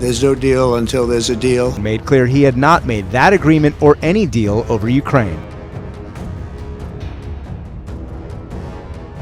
There's no deal until there's a deal. Made clear he had not made that agreement or any deal over Ukraine.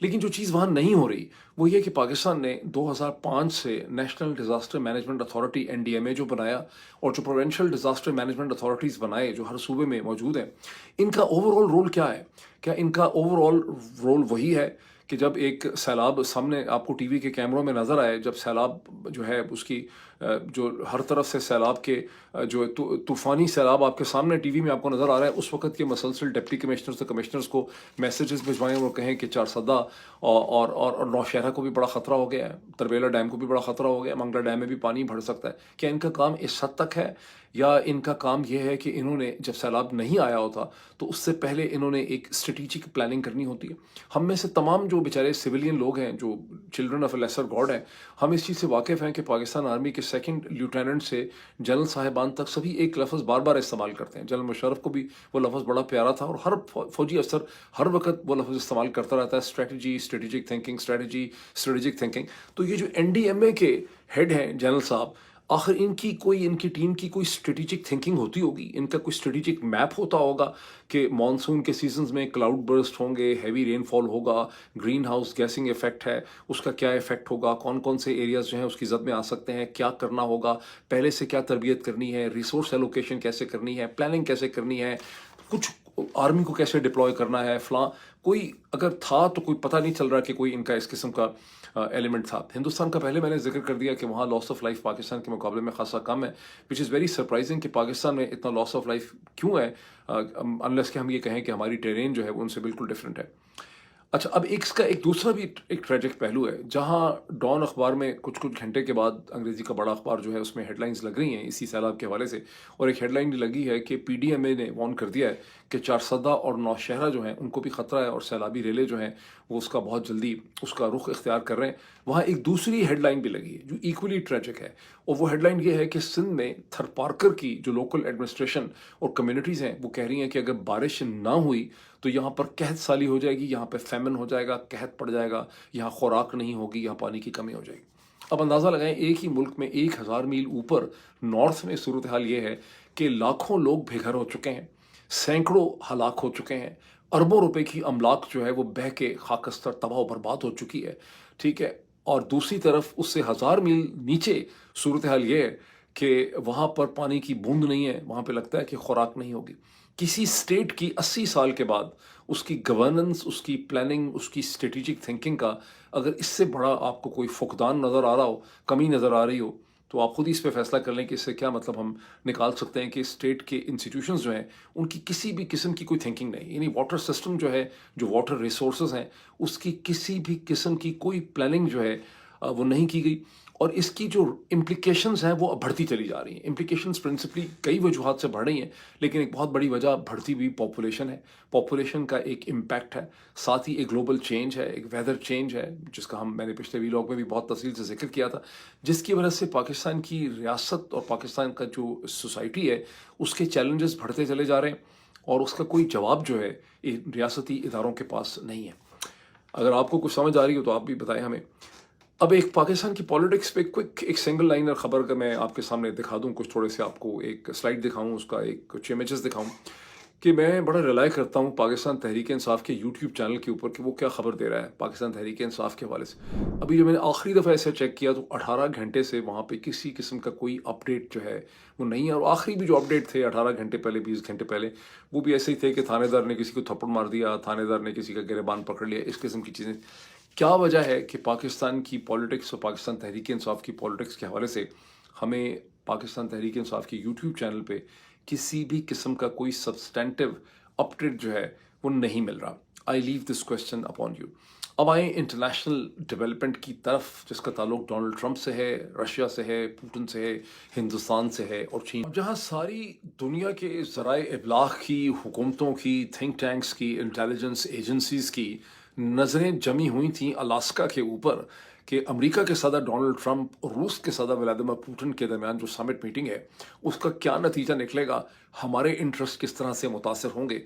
لیکن جو چیز وہاں نہیں ہو رہی وہ یہ کہ پاکستان نے 2005 سے national disaster management authority NDMA جو بنایا اور جو پروونشل ڈیزاسٹر مینجمنٹ اتھارٹیز بنائے جو ہر صوبے میں موجود ہیں، ان کا اوور آل رول کیا ہے؟ کیا ان کا اوور آل رول وہی ہے کہ جب ایک سیلاب سامنے آپ کو ٹی وی کے کیمروں میں نظر آئے، جب سیلاب جو ہے اس کی جو ہر طرف سے سیلاب کے جو طوفانی سیلاب آپ کے سامنے ٹی وی میں آپ کو نظر آ رہا ہے، اس وقت کے مسلسل ڈپٹی کمشنرز اور کمشنرز کو میسیجز بھجوائیں اور کہیں کہ چارسدہ اور نوشہرہ کو بھی بڑا خطرہ ہو گیا ہے، تربیلا ڈیم کو بھی بڑا خطرہ ہو گیا ہے، منگلا ڈیم میں بھی پانی بڑھ سکتا ہے؟ کیا ان کا کام اس حد تک ہے، یا ان کا کام یہ ہے کہ انہوں نے جب سیلاب نہیں آیا ہوتا تو اس سے پہلے انہوں نے ایک اسٹریٹجک پلاننگ کرنی ہوتی ہے؟ ہم میں سے تمام جو بیچارے سویلین لوگ ہیں، جو children of a lesser God ہیں، ہم اس چیز سے واقف ہیں کہ پاکستان آرمی کے سیکنڈ لیوٹیننٹ سے جنرل صاحبان تک سبھی ایک لفظ بار بار استعمال کرتے ہیں۔ جنرل مشرف کو بھی وہ لفظ بڑا پیارا تھا، اور ہر فوجی افسر ہر وقت وہ لفظ استعمال کرتا رہتا ہے، strategy, strategic thinking, strategic thinking. تو یہ جو NDMA کے ہیڈ ہیں جنرل صاحب، آخر ان کی ٹیم کی کوئی اسٹریٹجک تھنکنگ ہوتی ہوگی، ان کا کوئی اسٹریٹجک میپ ہوتا ہوگا کہ مانسون کے سیزنز میں کلاؤڈ برسٹ ہوں گے، ہیوی رین فال ہوگا، گرین ہاؤس گیسنگ ایفیکٹ ہے، اس کا کیا ایفیکٹ ہوگا، کون کون سے ایریاز جو ہیں اس کی زد میں آ سکتے ہیں، کیا کرنا ہوگا، پہلے سے کیا تربیت کرنی ہے، ریسورس ایلوکیشن کیسے کرنی ہے، پلاننگ کیسے کرنی ہے، کچھ آرمی کو کیسے ڈپلوائے کرنا ہے، فلاں کوئی اگر تھا تو کوئی پتہ نہیں چل رہا کہ کوئی ان کا اس قسم کا ایلیمنٹ تھا۔ ہندوستان کا پہلے میں نے ذکر کر دیا کہ وہاں لاس آف لائف پاکستان کے مقابلے میں خاصا کم ہے، وچ از ویری سرپرائزنگ کہ پاکستان میں اتنا لاس آف لائف کیوں ہے، انلیس کہ ہم یہ کہیں کہ ہماری ٹیرین جو ہے وہ ان سے بالکل ڈفرینٹ ہے۔ اچھا، اب اس کا ایک دوسرا بھی ایک ٹریجک پہلو ہے، جہاں ڈان اخبار میں کچھ گھنٹے کے بعد انگریزی کا بڑا اخبار جو ہے اس میں ہیڈ لائنز لگ رہی ہیں اسی سیلاب کے حوالے سے، اور ایک ہیڈ لائن لگی ہے کہ PDMA نے وارن کر دیا ہے کہ چارسدہ اور نوشہرہ جو ہیں ان کو بھی خطرہ ہے، اور سیلابی ریلے جو ہیں وہ اس کا بہت جلدی اس کا رخ اختیار کر رہے ہیں۔ وہاں ایک دوسری ہیڈ لائن بھی لگی ہے جو ایکولی ٹریجک ہے، اور وہ ہیڈ لائن یہ ہے کہ سندھ میں تھر پارکر کی جو لوکل ایڈمنسٹریشن اور کمیونٹیز ہیں وہ کہہ رہی ہیں کہ اگر بارش نہ ہوئی تو یہاں پر قحط سالی ہو جائے گی، یہاں پہ فیمن ہو جائے گا، قحط پڑ جائے گا، یہاں خوراک نہیں ہوگی، یہاں پانی کی کمی ہو جائے گی۔ اب اندازہ لگائیں، ایک ہی ملک میں 1000 میل اوپر نارتھ میں صورتحال یہ ہے کہ لاکھوں لوگ بے گھر ہو چکے ہیں، سینکڑوں ہلاک ہو چکے ہیں، اربوں روپے کی املاک جو ہے وہ بہہ کے خاکستر تباہ و برباد ہو چکی ہے، ٹھیک ہے۔ اور دوسری طرف اس سے 1000 میل نیچے صورتحال یہ ہے کہ وہاں پر پانی کی بوند نہیں ہے، وہاں پہ لگتا ہے کہ خوراک نہیں ہوگی۔ کسی اسٹیٹ کی 80 سال کے بعد اس کی گورننس، اس کی پلاننگ، اس کی اسٹریٹجک تھنکنگ کا اگر اس سے بڑا آپ کو کوئی فقدان نظر آ رہا ہو، کمی نظر آ رہی ہو، تو آپ خود ہی اس پہ فیصلہ کر لیں کہ اس سے کیا مطلب ہم نکال سکتے ہیں کہ اسٹیٹ کے انسٹیٹیوشنز جو ہیں ان کی کسی بھی قسم کی کوئی تھنکنگ نہیں، یعنی واٹر سسٹم جو ہے، جو واٹر ریسورسز ہیں، اس کی کسی بھی قسم کی کوئی پلاننگ جو ہے وہ نہیں کی گئی، اور اس کی جو امپلیکیشنز ہیں وہ بڑھتی چلی جا رہی ہیں۔ امپلیکیشنز پرنسپلی کئی وجوہات سے بڑھ رہی ہیں، لیکن ایک بہت بڑی وجہ بڑھتی ہوئی پاپولیشن ہے، پاپولیشن کا ایک امپیکٹ ہے، ساتھ ہی ایک گلوبل چینج ہے، ایک ویدر چینج ہے جس کا میں نے پچھلے ویلاگ میں بھی بہت تفصیل سے ذکر کیا تھا، جس کی وجہ سے پاکستان کی ریاست اور پاکستان کا جو سوسائٹی ہے اس کے چیلنجز بڑھتے چلے جا رہے ہیں، اور اس کا کوئی جواب جو ہے ریاستی اداروں کے پاس نہیں ہے۔ اگر آپ کو کچھ سمجھ آ رہی ہو تو آپ بھی بتائیں ہمیں۔ اب ایک پاکستان کی پالیٹکس پہ ایک سنگل لائنر خبر کا میں آپ کے سامنے دکھا دوں، کچھ تھوڑے سے آپ کو ایک سلائڈ دکھاؤں، اس کا ایک کچھ امیجز دکھاؤں کہ میں بڑا ریلائی کرتا ہوں پاکستان تحریک انصاف کے یوٹیوب چینل کے اوپر کہ وہ کیا خبر دے رہا ہے پاکستان تحریک انصاف کے حوالے سے۔ ابھی جو میں نے آخری دفعہ ایسے چیک کیا تو 18 گھنٹے سے وہاں پہ کسی قسم کا کوئی اپڈیٹ جو ہے وہ نہیں ہے، اور آخری بھی جو اپڈیٹ تھے 18 گھنٹے پہلے، 20 گھنٹے پہلے، وہ بھی ایسے ہی تھے کہ تھانے دار نے کسی کو تھپڑ مار دیا، تھانے دار نے کسی کا گریبان پکڑ لیا، اس قسم کی چیزیں۔ کیا وجہ ہے کہ پاکستان کی پالیٹکس اور پاکستان تحریک انصاف کی پالیٹکس کے حوالے سے ہمیں پاکستان تحریک انصاف کے یوٹیوب چینل پہ کسی بھی قسم کا کوئی سبسٹینٹیو اپڈیٹ جو ہے وہ نہیں مل رہا؟ آئی لیو دس کویسچن اپون یو۔ اب آئیں انٹرنیشنل ڈیولپمنٹ کی طرف، جس کا تعلق ڈونلڈ ٹرمپ سے ہے، رشیا سے ہے، پوٹن سے ہے، ہندوستان سے ہے اور چین، جہاں ساری دنیا کے ذرائع ابلاغ کی، حکومتوں کی، تھنک ٹینکس کی، انٹیلیجنس ایجنسیز کی نظریں جمی ہوئی تھیں الاسکا کے اوپر کہ امریکہ کے صدر ڈونلڈ ٹرمپ اور روس کے صدر ولادیمیر پوٹن کے درمیان جو سمٹ میٹنگ ہے اس کا کیا نتیجہ نکلے گا، ہمارے انٹرسٹ کس طرح سے متاثر ہوں گے۔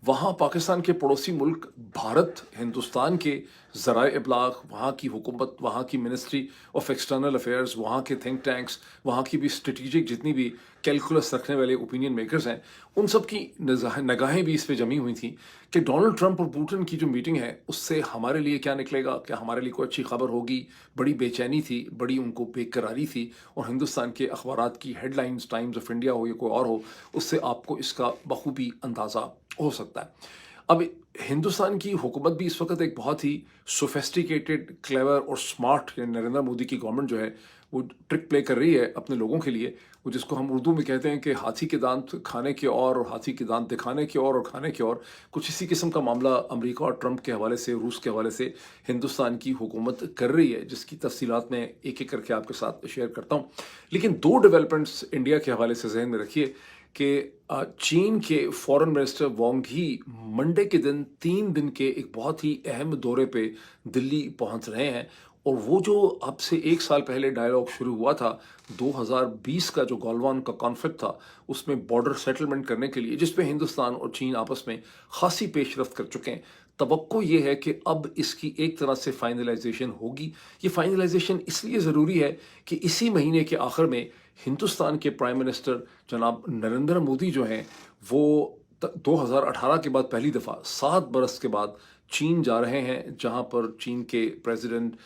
وہاں پاکستان کے پڑوسی ملک بھارت، ہندوستان کے ذرائع ابلاغ، وہاں کی حکومت، وہاں کی منسٹری آف ایکسٹرنل افیئرز، وہاں کے تھنک ٹینکس، وہاں کی بھی اسٹریٹجک جتنی بھی کیلکولس رکھنے والے اوپینین میکرز ہیں، ان سب کی نگاہیں بھی اس پہ جمی ہوئی تھیں کہ ڈونلڈ ٹرمپ اور پوٹن کی جو میٹنگ ہے اس سے ہمارے لیے کیا نکلے گا، کیا ہمارے لیے کوئی اچھی خبر ہوگی. بڑی بے چینی تھی، بڑی ان کو بے قراری تھی، اور ہندوستان کے اخبارات کی headlines, Times of India ہو یا کوئی اور ہو، اس سے آپ کو اس کا بخوبی اندازہ ہو سکتا ہے. اب ہندوستان کی حکومت بھی اس وقت ایک بہت ہی سوفیسٹیکیٹڈ، کلیور اور اسمارٹ، نریندر مودی کی گورنمنٹ جو ہے وہ ٹرک پلے کر رہی ہے اپنے لوگوں کے لیے، وہ جس کو ہم اردو میں کہتے ہیں کہ ہاتھی کے دانت کھانے کے اور ہاتھی کے دانت دکھانے کے اور کھانے کے اور. کچھ اسی قسم کا معاملہ امریکہ اور ٹرمپ کے حوالے سے، روس کے حوالے سے ہندوستان کی حکومت کر رہی ہے، جس کی تفصیلات میں ایک ایک کر کے آپ کے ساتھ شیئر کرتا ہوں. لیکن دو ڈیولپمنٹس انڈیا کے حوالے سے ذہن میں رکھیے کہ چین کے فورن منسٹر وانگ ہی منڈے کے دن 3 دن کے ایک بہت ہی اہم دورے پہ دلی پہنچ رہے ہیں. اور وہ جو اب سے 1 سال پہلے ڈائلاگ شروع ہوا تھا 2020 کا، جو گالوان کا کانفلکٹ تھا، اس میں بارڈر سیٹلمنٹ کرنے کے لیے، جس پہ ہندوستان اور چین آپس میں خاصی پیش رفت کر چکے ہیں، توقع یہ ہے کہ اب اس کی ایک طرح سے فائنلائزیشن ہوگی. یہ فائنلائزیشن اس لیے ضروری ہے کہ اسی مہینے کے آخر میں ہندوستان کے پرائم منسٹر جناب نریندر مودی جو ہیں وہ 2018 کے بعد پہلی دفعہ 7 برس کے بعد چین جا رہے ہیں، جہاں پر چین کے پریزیڈنٹ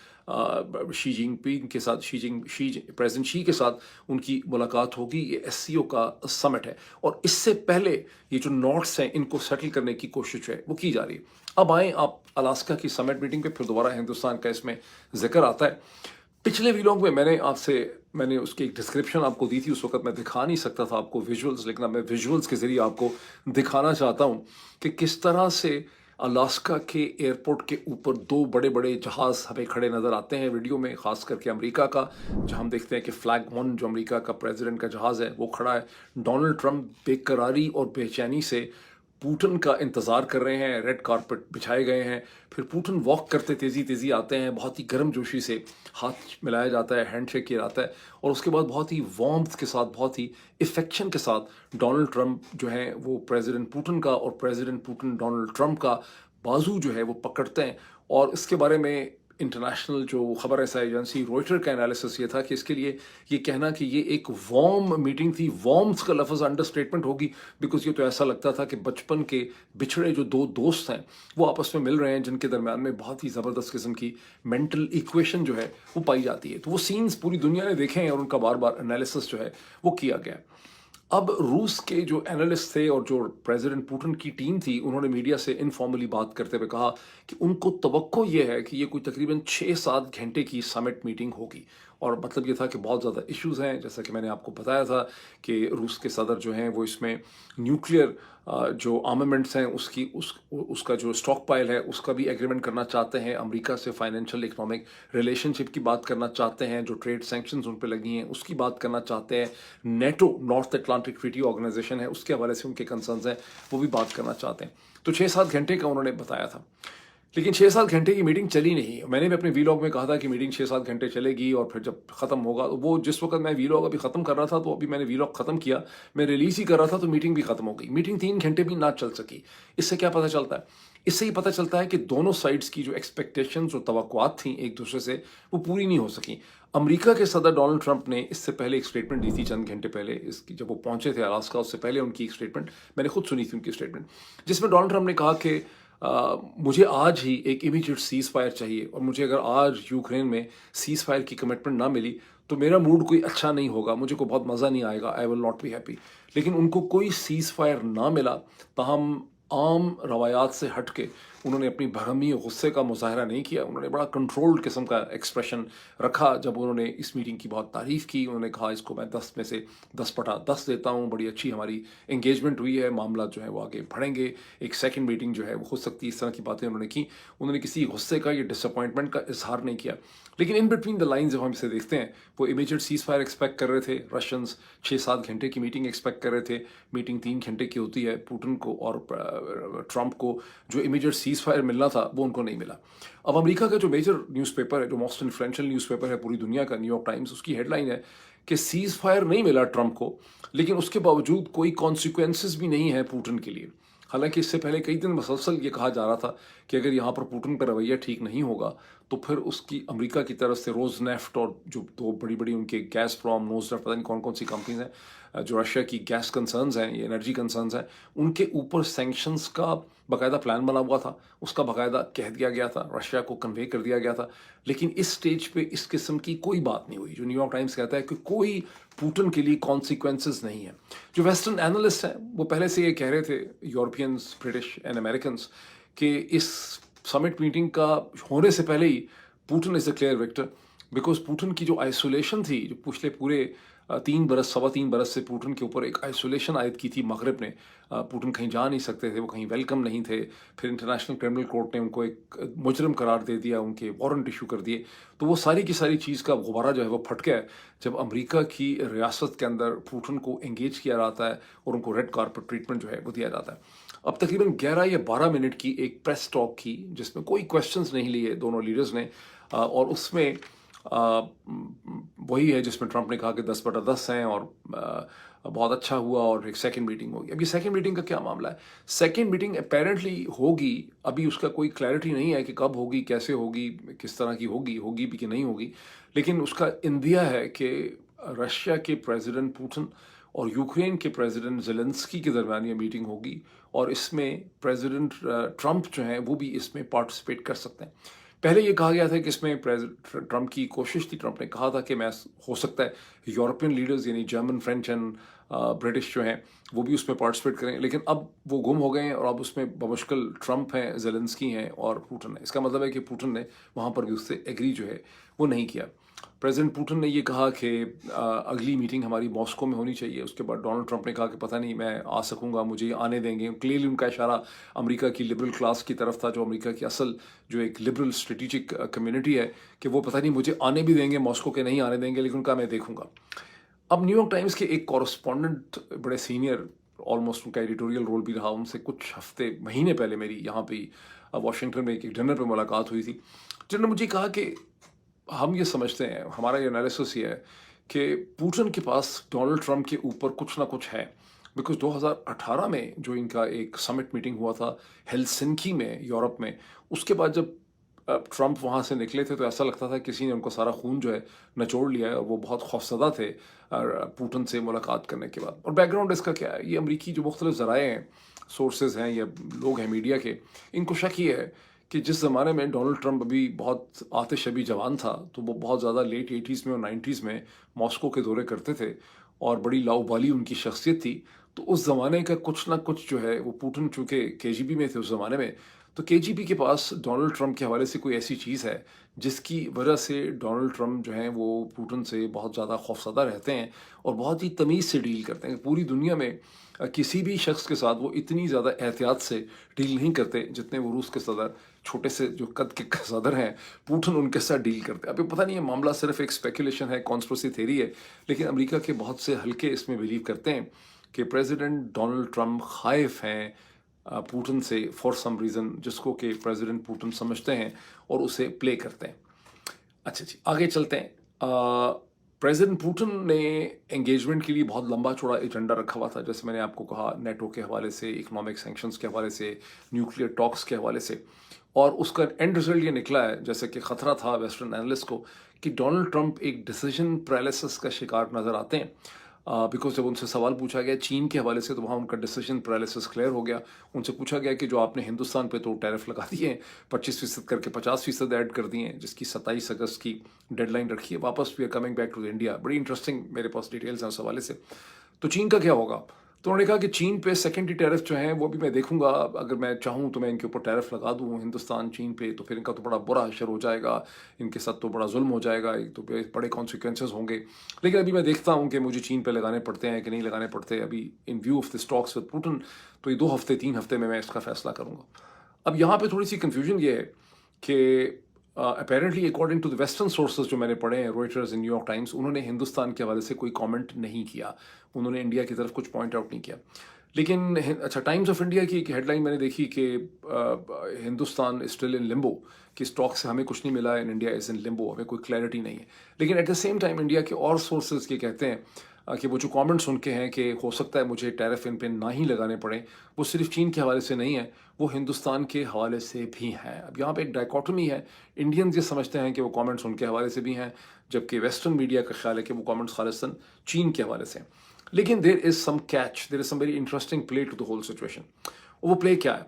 شی جن پنگ کے ساتھ پریزیڈنٹ شی کے ساتھ ان کی ملاقات ہوگی. یہ SCO کا سمٹ ہے، اور اس سے پہلے یہ جو نارتھس ہیں ان کو سیٹل کرنے کی کوشش ہے وہ کی جا رہی ہے. اب آئیں آپ الاسکا کی سمٹ میٹنگ پہ، پھر دوبارہ ہندوستان کا اس میں ذکر آتا ہے. پچھلے ویلاگ میں میں نے اس کی ایک ڈسکرپشن آپ کو دی تھی. اس وقت میں دکھا نہیں سکتا تھا آپ کو ویژولز، لیکن اب میں ویژولز کے ذریعے آپ کو دکھانا چاہتا ہوں کہ کس طرح سے الاسکا کے ایئرپورٹ کے اوپر 2 بڑے بڑے جہاز ہمیں کھڑے نظر آتے ہیں ویڈیو میں، خاص کر کے امریکہ کا، جہاں ہم دیکھتے ہیں کہ فلیگ 1 جو امریکہ کا پریزیڈنٹ کا جہاز ہے وہ کھڑا ہے. ڈونلڈ ٹرمپ بے قراری اور بے چینی سے پوٹن کا انتظار کر رہے ہیں. ریڈ کارپٹ بچھائے گئے ہیں، پھر پوٹن واک کرتے تیزی آتے ہیں، بہت ہی گرم جوشی سے ہاتھ ملایا جاتا ہے، ہینڈ شیک کیا جاتا ہے، اور اس کے بعد بہت ہی وارمتھ کے ساتھ، بہت ہی افیکشن کے ساتھ ڈونلڈ ٹرمپ جو ہیں وہ پریزیڈنٹ پوٹن کا اور پریزیڈنٹ پوٹن ڈونلڈ ٹرمپ کا بازو جو ہے وہ پکڑتے ہیں. اور اس کے بارے میں انٹرنیشنل جو خبر رساں ایجنسی روئٹر کا انالیسس یہ تھا کہ اس کے لیے یہ کہنا کہ یہ ایک وارم میٹنگ تھی، وارمتھ کا لفظ انڈر اسٹیٹمنٹ ہوگی، بیکاز یہ تو ایسا لگتا تھا کہ بچپن کے بچھڑے جو 2 دوست ہیں وہ آپس میں مل رہے ہیں، جن کے درمیان میں بہت ہی زبردست قسم کی مینٹل ایکویشن جو ہے وہ پائی جاتی ہے. تو وہ سینز پوری دنیا نے دیکھے ہیں اور ان کا بار بار انالیسس جو ہے وہ کیا گیا. اب روس کے جو اینالسٹ تھے اور جو پریزیڈنٹ پوٹن کی ٹیم تھی، انہوں نے میڈیا سے انفارملی بات کرتے ہوئے کہا کہ ان کو توقع یہ ہے کہ یہ کوئی تقریباً 6-7 گھنٹے کی سمٹ میٹنگ ہوگی. اور مطلب یہ تھا کہ بہت زیادہ ایشوز ہیں، جیسا کہ میں نے آپ کو بتایا تھا کہ روس کے صدر جو ہیں وہ اس میں نیوکلیئر جو آرمامنٹس ہیں اس کا جو اسٹاک پائل ہے اس کا بھی ایگریمنٹ کرنا چاہتے ہیں. امریکہ سے فائنینشیل اکنامک ریلیشن شپ کی بات کرنا چاہتے ہیں، جو ٹریڈ سینکشنز ان پہ لگی ہیں اس کی بات کرنا چاہتے ہیں. NATO, North Atlantic Treaty Organization ہے، اس کے حوالے سے ان کے کنسرنز ہیں، وہ بھی بات کرنا چاہتے ہیں. تو 6-7 گھنٹے کا انہوں نے بتایا تھا، لیکن 6-7 گھنٹے کی میٹنگ چلی نہیں. میں نے بھی اپنے ویلاگ میں کہا تھا کہ میٹنگ 6-7 گھنٹے چلے گی اور پھر جب ختم ہوگا، وہ جس وقت میں ویلاگ ابھی ختم کر رہا تھا، تو ابھی میں نے ویلاگ ختم کیا، میں ریلیز ہی کر رہا تھا تو میٹنگ بھی ختم ہو گئی. میٹنگ 3 گھنٹے بھی نہ چل سکی. اس سے کیا پتہ چلتا ہے؟ اس سے یہ پتہ چلتا ہے کہ دونوں سائڈز کی جو ایکسپیکٹیشنز اور توقعات تھیں ایک دوسرے سے، وہ پوری نہیں ہو سکیں. امریکہ کے صدر ڈونلڈ ٹرمپ نے اس سے پہلے ایک اسٹیٹمنٹ دی تھی چند گھنٹے پہلے، اس کی جب وہ پہنچے تھے الاسکا، اس سے پہلے ان کی ایک اسٹیٹمنٹ میں نے خود سنی تھی، ان کی اسٹیٹمنٹ، جس میں ڈونلڈ ٹرمپ نے کہا کہ مجھے آج ہی ایک امیڈیٹ سیز فائر چاہیے، اور مجھے اگر آج یوکرین میں سیز فائر کی کمٹمنٹ نہ ملی تو میرا موڈ کوئی اچھا نہیں ہوگا، مجھے کوئی بہت مزہ نہیں آئے گا، آئی ول ناٹ بی ہیپی. لیکن ان کو کوئی سیز فائر نہ ملا، تاہم عام روایات سے ہٹ کے انہوں نے اپنی بھرمی غصے کا مظاہرہ نہیں کیا. انہوں نے بڑا کنٹرولڈ قسم کا ایکسپریشن رکھا. جب انہوں نے اس میٹنگ کی بہت تعریف کی، انہوں نے کہا اس کو میں 10 میں سے 10/10 دیتا ہوں، بڑی اچھی ہماری انگیجمنٹ ہوئی ہے، معاملات جو ہے وہ آگے بڑھیں گے، ایک سیکنڈ میٹنگ جو ہے وہ ہو سکتی ہے. اس طرح کی باتیں انہوں نے کی. انہوں نے کسی غصے کا یا ڈس اپوائنٹمنٹ کا اظہار نہیں کیا. لیکن ان بٹوین دا لائنز جب ہم اسے دیکھتے ہیں، وہ امیڈیٹ سیز فائر ایکسپیکٹ کر رہے تھے. رشینز 6-7 گھنٹے کی میٹنگ ایکسپیکٹ کر رہے تھے. میٹنگ 3 گھنٹے کی ہوتی ہے. پوٹن کو اور ٹرمپ کو جو امیڈیٹ سیز فائر ملنا تھا وہ ان کو نہیں ملا. اب امریکہ کا جو میجر نیوز پیپر ہے، جو موسٹ انفلوئنشل نیوز پیپر ہے پوری دنیا کا، نیو یارک ٹائمز، اس کی ہیڈ لائن ہے کہ سیز فائر نہیں ملا ٹرمپ کو، لیکن اس کے باوجود کوئی کانسیکوینسز بھی نہیں ہے پوٹن کے لیے. حالانکہ اس سے پہلے کئی دن مسلسل یہ کہا جا رہا تھا کہ اگر یہاں پر پوٹن کا رویہ ٹھیک نہیں ہوگا تو پھر اس کی امریکہ کی طرف سے روز نیفٹ اور جو دو بڑی بڑی ان کے گیس پرام نوز نیفٹ پتہ نہیں کون کون سی کمپنیز ہیں جو رشیا کی گیس کنسرنز ہیں یہ انرجی کنسرنز ہیں ان کے اوپر سینکشنز کا باقاعدہ پلان بنا ہوا تھا, اس کا باقاعدہ کہہ دیا گیا تھا, رشیا کو کنوے کر دیا گیا تھا. لیکن اس سٹیج پہ اس قسم کی کوئی بات نہیں ہوئی. جو نیو یارک ٹائمز کہتا ہے کہ کوئی پوٹن کے لیے کانسیکوینسز نہیں ہیں. جو ویسٹرن اینالسٹ ہیں وہ پہلے سے یہ کہہ رہے تھے, یورپینز, برٹش اینڈ امریکنز, کہ اس سمٹ میٹنگ کا ہونے سے پہلے ہی Putin is a clear victor, because Putin کی جو آئسولیشن تھی, جو پچھلے پورے 3 برس سے پوٹن کے اوپر ایک آئسولیشن عائد کی تھی مغرب نے. پوٹن کہیں جا نہیں سکتے تھے, وہ کہیں ویلکم نہیں تھے. پھر انٹرنیشنل کرمنل کورٹ نے ان کو ایک مجرم قرار دے دیا, ان کے وارنٹ ایشو کر دیے. تو وہ ساری کی ساری چیز کا غبارہ جو ہے وہ پھٹ گیا جب امریکہ کی ریاست کے اندر پوٹن کو انگیج کیا جاتا ہے اور ان کو ریڈ کارپٹ ٹریٹمنٹ جو ہے وہ دیا جاتا ہے. اب تقریباً 11 یا 12 منٹ کی ایک پریس ٹاک کی جس میں کوئی کویشچنز نہیں لیے دونوں لیڈرز نے, اور اس میں وہی ہے جس میں ٹرمپ نے کہا کہ 10/10 ہیں اور بہت اچھا ہوا, اور ایک سیکنڈ میٹنگ ہوگی. اب یہ سیکنڈ میٹنگ کا کیا معاملہ ہے؟ سیکنڈ میٹنگ اپیرنٹلی ہوگی, ابھی اس کا کوئی کلیئرٹی نہیں ہے کہ کب ہوگی, کیسے ہوگی, کس طرح کی ہوگی بھی کہ نہیں ہوگی. لیکن اس کا اندیا ہے کہ رشیا کے پریزیڈنٹ پوٹن اور یوکرین کے پریزیڈنٹ زیلنسکی کے درمیان یہ میٹنگ ہوگی, اور اس میں پریزیڈنٹ ٹرمپ جو ہیں وہ بھی اس میں پارٹیسپیٹ کر سکتے ہیں. پہلے یہ کہا گیا تھا کہ اس میں ٹرمپ کی کوشش تھی, ٹرمپ نے کہا تھا کہ میں ہو سکتا ہے یورپین لیڈرز یعنی جرمن, فرینچ اینڈ برٹش جو ہیں وہ بھی اس میں پارٹیسپیٹ کریں. لیکن اب وہ گم ہو گئے ہیں, اور اب اس میں بمشکل ٹرمپ ہیں, زیلنسکی ہیں اور پوٹن ہے. اس کا مطلب ہے کہ پوٹن نے وہاں پر بھی اس سے ایگری جو ہے وہ نہیں کیا. پریزیڈنٹ پوٹن نے یہ کہا کہ اگلی میٹنگ ہماری ماسکو میں ہونی چاہیے. اس کے بعد ڈونلڈ ٹرمپ نے کہا کہ پتہ نہیں میں آ سکوں گا, مجھے آنے دیں گے. کلیئرلی ان کا اشارہ امریکہ کی لبرل کلاس کی طرف تھا, جو امریکہ کی اصل جو ایک لبرل اسٹریٹجک کمیونٹی ہے, کہ وہ پتہ نہیں مجھے آنے بھی دیں گے ماسکو کے نہیں آنے دیں گے, لیکن ان کا میں دیکھوں گا. اب نیو یارک ٹائمز کے ایک کورسپونڈنٹ بڑے سینئر, آلموسٹ ان کا ایڈیٹوریل رول بھی رہا, ان سے کچھ مہینے پہلے میری یہاں پہ واشنگٹن میں ایک ڈنر پہ ملاقات ہوئی تھی, جنہوں نے مجھے کہا کہ ہم یہ سمجھتے ہیں, ہمارا یہ انالیسس یہ ہے کہ پوٹن کے پاس ڈونلڈ ٹرمپ کے اوپر کچھ نہ کچھ ہے. بیکاز 2018 میں جو ان کا ایک سمٹ میٹنگ ہوا تھا ہیلسنکی میں یورپ میں, اس کے بعد جب ٹرمپ وہاں سے نکلے تھے تو ایسا لگتا تھا کسی نے ان کو سارا خون جو ہے نچوڑ لیا ہے, اور وہ بہت خوفزدہ تھے پوٹن سے ملاقات کرنے کے بعد. اور بیک گراؤنڈ اس کا کیا ہے, یہ امریکی جو مختلف ذرائع ہیں, سورسز ہیں یا لوگ ہیں میڈیا کے, ان کو شک یہ ہے کہ جس زمانے میں ڈونلڈ ٹرمپ ابھی بہت آتش ابھی جوان تھا, تو وہ بہت زیادہ لیٹ 80s میں اور 90s میں ماسکو کے دورے کرتے تھے, اور بڑی لاؤبالی ان کی شخصیت تھی. تو اس زمانے کا کچھ نہ کچھ جو ہے وہ پوٹن چونکہ KGB میں تھے اس زمانے میں, تو KGB کے پاس ڈونلڈ ٹرمپ کے حوالے سے کوئی ایسی چیز ہے جس کی وجہ سے ڈونلڈ ٹرمپ جو ہیں وہ پوٹن سے بہت زیادہ خوفزدہ رہتے ہیں اور بہت ہی تمیز سے ڈیل کرتے ہیں. پوری دنیا میں کسی بھی شخص کے ساتھ وہ اتنی زیادہ احتیاط سے ڈیل نہیں کرتے جتنے وہ روس کے صدر, چھوٹے سے جو قد کے صدر ہیں, پوٹن ان کے ساتھ ڈیل کرتے ہیں. ابھی پتہ نہیں ہے, معاملہ صرف ایک اسپیکولیشن ہے, کانسپریسی تھیری ہے, لیکن امریکہ کے بہت سے حلقے اس میں بلیو کرتے ہیں کہ پریزیڈنٹ ڈونلڈ ٹرمپ خائف ہیں پوٹن سے فار سم ریزن, جس کو کہ پریزیڈنٹ پوٹن سمجھتے ہیں اور اسے پلے کرتے ہیں. اچھا جی, آگے چلتے ہیں. پریزیڈنٹ پوٹن نے انگیجمنٹ کے لیے بہت لمبا چوڑا ایجنڈا رکھا ہوا تھا, جیسے میں نے آپ کو کہا, نیٹو کے حوالے سے, اکنامک سینکشنز کے حوالے سے, نیوکلیئر ٹاکس کے حوالے سے. اور اس کا اینڈ رزلٹ یہ نکلا ہے, جیسے کہ خطرہ تھا ویسٹرن اینالسٹ کو, کہ ڈونلڈ ٹرمپ ایک ڈیسیژن پیرالائسس کا شکار نظر آتے ہیں. بیکاز جب ان سے سوال پوچھا گیا چین کے حوالے سے, تو وہاں ان کا ڈیسیژن پیرالائسس کلیئر ہو گیا. ان سے پوچھا گیا کہ جو آپ نے ہندوستان پہ تو ٹیرف لگا دیے ہیں, 25% کر کے 50% ایڈ کر دیے ہیں, جس کی 27 اگست کی ڈیڈ لائن رکھی ہے, واپس we are coming back to India. بڑی انٹرسٹنگ میرے پاس ڈیٹیلز ہیں اس حوالے سے. تو چین کا کیا ہوگا؟ تو انہوں نے کہا کہ چین پہ سیکنڈری ٹیرف جو ہیں وہ بھی میں دیکھوں گا, اگر میں چاہوں تو میں ان کے اوپر ٹیرف لگا دوں ہندوستان چین پہ, تو پھر ان کا تو بڑا برا حشر ہو جائے گا, ان کے ساتھ تو بڑا ظلم ہو جائے گا, تو بڑے کانسیکوینسز ہوں گے. لیکن ابھی میں دیکھتا ہوں کہ مجھے چین پہ لگانے پڑتے ہیں کہ نہیں لگانے پڑتے. ابھی in view of this talks with Putin, تو یہ 2 ہفتے 3 ہفتے میں اس کا فیصلہ کروں گا. اب یہاں پہ تھوڑی سی کنفیوژن یہ ہے کہ apparently according to the western sources جو میں نے پڑھے ہیں, روئٹرز, نیو یارک ٹائمز, انہوں نے ہندوستان کے حوالے سے کوئی کامنٹ نہیں کیا, انہوں نے انڈیا کی طرف کچھ پوائنٹ آؤٹ نہیں کیا. لیکن اچھا, ٹائمز آف انڈیا کی ایک ہیڈ لائن میں نے دیکھی کہ ہندوستان اسٹل ان لمبو, کہ اسٹاک سے ہمیں کچھ نہیں ملا ہے, انڈیا از ان لمبو, ہمیں کوئی کلیئرٹی نہیں ہے. لیکن at the same time India کے اور سورسز یہ کہتے ہیں کہ وہ جو کامنٹس ان کے ہیں کہ ہو سکتا ہے مجھے ٹیرف ان پہ نہ ہی لگانے پڑیں، وہ صرف چین کے حوالے سے نہیں ہے، وہ ہندوستان کے حوالے سے بھی ہیں. اب یہاں پہ ایک ڈائیکاٹمی ہے. انڈینز یہ سمجھتے ہیں کہ وہ کامنٹس ان کے حوالے سے بھی ہیں، جبکہ ویسٹرن میڈیا کا خیال ہے کہ وہ کامنٹس خالصاً چین کے حوالے سے ہیں. لیکن there is some catch, there is some very interesting play to the whole situation. وہ پلے کیا ہے؟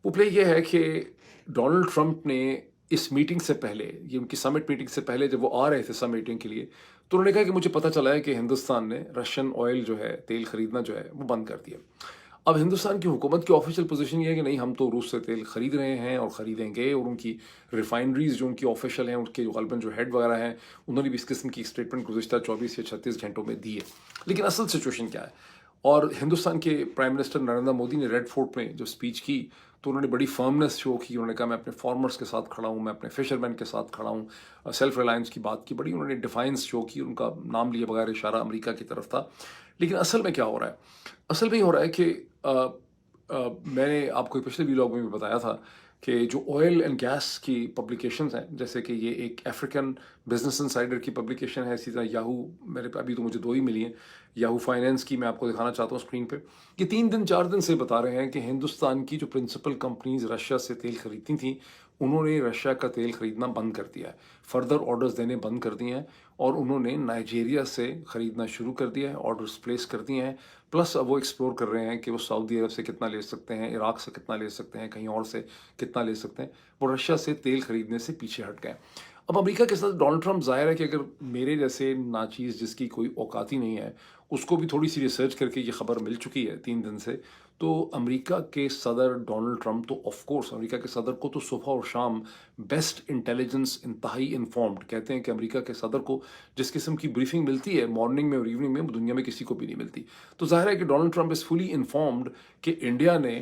وہ پلے یہ ہے کہ ڈونلڈ ٹرمپ نے اس میٹنگ سے پہلے، یہ ان کی سمٹ میٹنگ سے پہلے جب وہ آ رہے تھے سم میٹنگ کے لیے، تو انہوں نے کہا کہ مجھے پتہ چلا ہے کہ ہندوستان نے رشین آئل جو ہے، تیل خریدنا جو ہے وہ بند کر دیا. اب ہندوستان کی حکومت کی آفیشیل پوزیشن یہ ہے کہ نہیں، ہم تو روس سے تیل خرید رہے ہیں اور خریدیں گے، اور ان کی ریفائنریز جو ان کی آفیشیل ہیں، ان کے جو غالباً جو ہیڈ وغیرہ ہیں، انہوں نے بھی اس قسم کی اسٹیٹمنٹ گزشتہ 24 یا 36 گھنٹوں میں دی ہے. لیکن اصل سچویشن کیا ہے؟ اور ہندوستان کے پرائم منسٹر نریندر مودی نے ریڈ فورٹ میں جو اسپیچ کی تو انہوں نے بڑی فرمنس شو کی. انہوں نے کہا میں اپنے فارمرز کے ساتھ کھڑا ہوں، میں اپنے فشر مین کے ساتھ کھڑا ہوں. سیلف ریلائنس کی بات کی، بڑی انہوں نے ڈیفائنس شو کی. ان کا نام لیے بغیر اشارہ امریکہ کی طرف تھا. لیکن اصل میں کیا ہو رہا ہے؟ اصل میں یہ ہو رہا ہے کہ میں نے آپ کو پچھلے ویلاگ میں بھی بتایا تھا کہ جو آئل اینڈ گیس کی پبلیکیشنز ہیں، جیسے کہ یہ ایک افریقن بزنس انسائڈر کی پبلیکیشن ہے، اسی طرح یاہو، میرے پہ ابھی تو مجھے 2 ہی ملی ہیں، یاہو فائنینس کی میں آپ کو دکھانا چاہتا ہوں اسکرین پہ. یہ 3 دن 4 دن سے بتا رہے ہیں کہ ہندوستان کی جو پرنسپل کمپنیز رشیا سے تیل خریدتی تھیں، انہوں نے رشیا کا تیل خریدنا بند کر دیا ہے، فردر آرڈرز دینے بند کر دیے ہیں، اور انہوں نے نائجیریا سے خریدنا شروع کر دیا ہے، آرڈرز پلیس کر دیے ہیں. پلس اب وہ ایکسپلور کر رہے ہیں کہ وہ سعودی عرب سے کتنا لے سکتے ہیں، عراق سے کتنا لے سکتے ہیں، کہیں اور سے کتنا لے سکتے ہیں. وہ رشیا سے تیل خریدنے سے پیچھے ہٹ گئے. اب امریکہ کے ساتھ ڈونلڈ ٹرمپ، ظاہر ہے کہ اگر میرے جیسے ناچیز جس کی کوئی اوقات ہی نہیں ہے، اس کو بھی تھوڑی سی ریسرچ کر کے یہ خبر مل چکی ہے 3 دن سے، تو امریکہ کے صدر ڈونلڈ ٹرمپ تو آف کورس، امریکہ کے صدر کو تو صبح اور شام بیسٹ انٹیلیجنس، انتہائی انفارمڈ کہتے ہیں کہ امریکہ کے صدر کو جس قسم کی بریفنگ ملتی ہے مارننگ میں اور ایوننگ میں، دنیا میں کسی کو بھی نہیں ملتی. تو ظاہر ہے کہ ڈونلڈ ٹرمپ از فلی انفارمڈ کہ انڈیا نے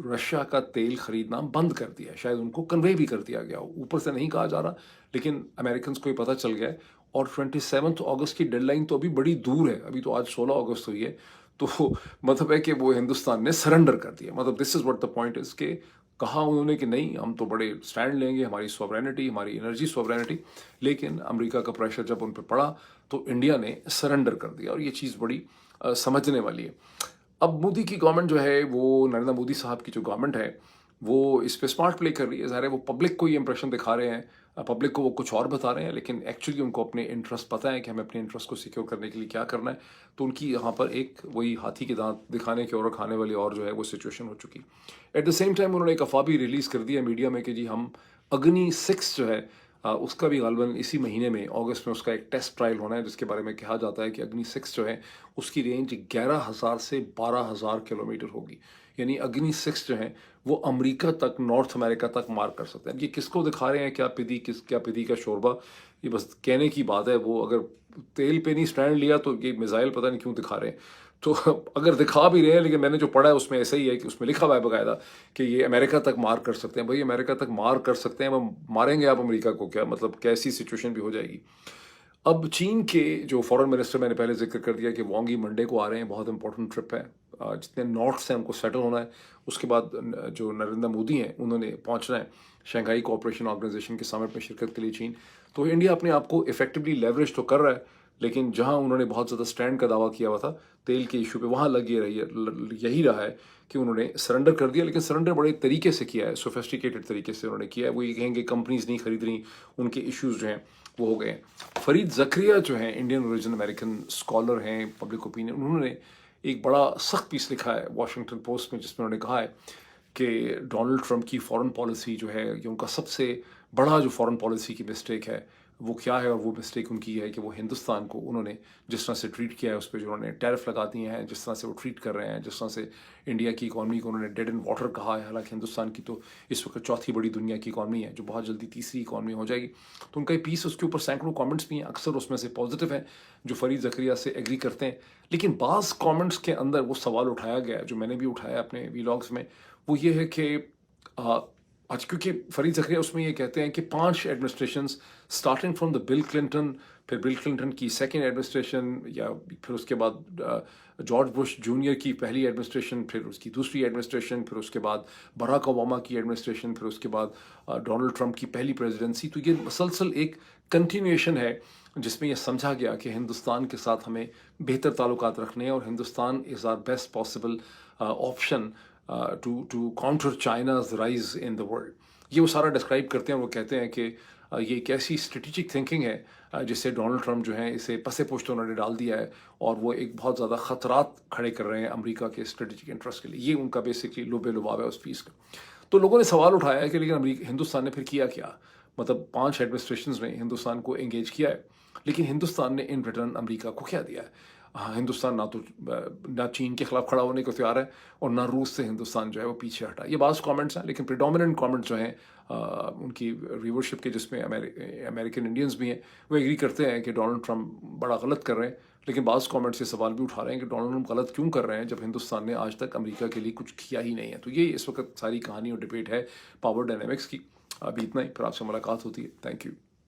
رشیا کا تیل خریدنا بند کر دیا ہے. شاید ان کو کنوے بھی کر دیا گیا ہو، اوپر سے نہیں کہا جا رہا، لیکن امریکنز کو یہ پتہ چل گیا ہے. اور 27 اگست کی ڈیڈ لائن تو ابھی بڑی دور ہے، ابھی تو آج 16 اگست ہوئی ہے. تو مطلب ہے کہ وہ ہندوستان نے سرنڈر کر دیا. مطلب دس is what the point is کہ کہا انہوں نے کہ نہیں، ہم تو بڑے سٹینڈ لیں گے، ہماری سوورینٹی، ہماری انرجی سوورینٹی. لیکن امریکہ کا پریشر جب ان پہ پڑا تو انڈیا نے سرنڈر کر دیا، اور یہ چیز بڑی سمجھنے والی ہے. اب مودی کی گورنمنٹ جو ہے، وہ نریندر مودی صاحب کی جو گورنمنٹ ہے، وہ اس پہ اسمارٹ پلے کر رہی ہے. ظاہر ہے وہ پبلک کو یہ امپریشن دکھا رہے ہیں، پبلک کو وہ کچھ اور بتا رہے ہیں، لیکن ایکچولی ان کو اپنے انٹرسٹ پتہ ہے کہ ہمیں اپنے انٹرسٹ کو سیکیور کرنے کے لیے کیا کرنا ہے. تو ان کی یہاں پر ایک وہی ہاتھی کے دانت دکھانے کے اور کھانے والی اور جو ہے وہ سچویشن ہو چکی. ایٹ دا سیم ٹائم انہوں نے ایک افواہ بھی ریلیز کر دیا میڈیا میں کہ جی ہم اگنی 6 جو ہے اس کا بھی غالباً اسی مہینے میں اگست میں اس کا ایک ٹیسٹ ٹرائل ہونا ہے، جس کے بارے میں کہا جاتا ہے کہ اگنی 6 جو ہے اس کی رینج 11,000 سے 12,000 کلومیٹر ہوگی. یعنی اگنی 6 جو ہیں وہ امریکہ تک، نارتھ امریکہ تک مار کر سکتے ہیں. یہ کس کو دکھا رہے ہیں؟ کیا پدی کا شوربہ؟ یہ بس کہنے کی بات ہے. وہ اگر تیل پہ نہیں سٹینڈ لیا تو یہ میزائل پتہ نہیں کیوں دکھا رہے ہیں. تو اگر دکھا بھی رہے ہیں، لیکن میں نے جو پڑھا ہے اس میں ایسا ہی ہے کہ اس میں لکھا ہوا ہے باقاعدہ کہ یہ امریکہ تک مار کر سکتے ہیں. بھائی امریکہ تک مار کر سکتے ہیں، وہ ماریں گے آپ امریکہ کو کیا؟ مطلب کیسی سچویشن بھی ہو جائے گی. اب چین کے جو فارن منسٹر، میں نے پہلے ذکر کر دیا کہ وانگ ای منڈے کو آ رہے ہیں، بہت امپورٹنٹ ٹرپ ہے. جتنے نارتھ سے ہم کو سیٹل ہونا ہے. اس کے بعد جو نریندر مودی ہیں انہوں نے پہنچنا ہے شنگھائی کوآپریشن آرگنائزیشن کے سمٹ میں شرکت کے لیے چین. تو انڈیا اپنے آپ کو افیکٹولی لیوریج تو کر رہا ہے، لیکن جہاں انہوں نے بہت زیادہ سٹینڈ کا دعویٰ کیا ہوا تھا تیل کے ایشو پہ، وہاں یہی رہا ہے کہ انہوں نے سرنڈر کر دیا. لیکن سرنڈر بڑے طریقے سے کیا ہے، سوفیسٹیکیٹڈ طریقے سے انہوں نے کیا ہے. وہ یہ کہیں گے کمپنیز نہیں خرید رہی، ان کے ایشوز جو ہیں وہ ہو گئے ہیں. فرید زکریا جو ہیں انڈین اوریجن امریکن اسکالر ہیں، پبلک اوپینین، انہوں نے ایک بڑا سخت پیس لکھا ہے واشنگٹن پوسٹ میں، جس میں انہوں نے کہا ہے کہ ڈونلڈ ٹرمپ کی فارن پالیسی جو ہے، یہ ان کا سب سے بڑا جو فارن پالیسی کی مسٹیک ہے وہ کیا ہے. اور وہ مسٹیک ان کی ہے کہ وہ ہندوستان کو انہوں نے جس طرح سے ٹریٹ کیا ہے، اس پہ جو انہوں نے ٹیرف لگا دیے ہیں، جس طرح سے وہ ٹریٹ کر رہے ہیں، جس طرح سے انڈیا کی اکانومی کو انہوں نے ڈیڈ اینڈ واٹر کہا ہے. حالانکہ ہندوستان کی تو اس وقت 4تھی بڑی دنیا کی اکانومی ہے، جو بہت جلدی تیسری اکانومی ہو جائے گی. تو ان کا یہ پیس، اس کے اوپر سینکڑوں کامنٹس بھی ہیں، اکثر اس میں سے پازیٹیو ہیں جو فرید زکریا سے ایگری کرتے ہیں. لیکن بعض کامنٹس کے اندر وہ سوال اٹھایا گیا جو میں نے بھی اٹھایا اپنے ویلاگس میں، وہ یہ ہے کہ آج کیونکہ فرید زکریا اس میں یہ کہتے ہیں کہ 5 ایڈمنسٹریشنز starting from the Bill Clinton, پھر بل کلنٹن کی سیکنڈ ایڈمنسٹریشن، یا پھر اس کے بعد جارج بش جونیئر کی پہلی ایڈمنسٹریشن، پھر اس کی دوسری ایڈمنسٹریشن، پھر اس کے بعد براک اوباما کی ایڈمنسٹریشن، پھر اس کے بعد ڈونلڈ ٹرمپ کی پہلی پریزیڈنسی. تو یہ مسلسل ایک کنٹینیوشن ہے جس میں یہ سمجھا گیا کہ ہندوستان کے ساتھ ہمیں بہتر تعلقات رکھنے ہیں اور Hindustan is our best possible option to counter China's rise in the world. یہ وہ سارا ڈسکرائب کرتے ہیں. وہ کہتے ہیں کہ یہ ایک ایسی اسٹریٹجک تھنکنگ ہے جس سے ڈونلڈ ٹرمپ جو ہیں اسے پس پشت انہوں نے ڈال دیا ہے اور وہ ایک بہت زیادہ خطرات کھڑے کر رہے ہیں امریکہ کے اسٹریٹجک انٹرسٹ کے لیے. یہ ان کا بیسکلی لبے لباب ہے اس پیس کا. تو لوگوں نے سوال اٹھایا ہے کہ لیکن ہندوستان نے پھر کیا کیا؟ مطلب 5 ایڈمنسٹریشنز نے ہندوستان کو انگیج کیا ہے لیکن ہندوستان نے ان ریٹرن امریکہ کو کیا دیا ہے؟ ہندوستان نہ چین کے خلاف کھڑا ہونے کو تیار ہے اور نہ روس سے ہندوستان جو ہے وہ پیچھے ہٹا. یہ بعض کامنٹس ہیں لیکن پریڈومیننٹ کامنٹس جو ہیں ان کی ویورشپ کے جس میں امریکن انڈینز بھی ہیں وہ ایگری کرتے ہیں کہ ڈونلڈ ٹرمپ بڑا غلط کر رہے ہیں. لیکن بعض کامنٹس یہ سوال بھی اٹھا رہے ہیں کہ ڈونلڈ ٹرمپ غلط کیوں کر رہے ہیں جب ہندوستان نے آج تک امریکہ کے لیے کچھ کیا ہی نہیں ہے. تو یہ اس وقت ساری کہانی اور ڈبیٹ ہے پاور ڈائنامکس کی. ابھی اتنا ہی، پھر آپ سے ملاقات ہوتی ہے. Thank you.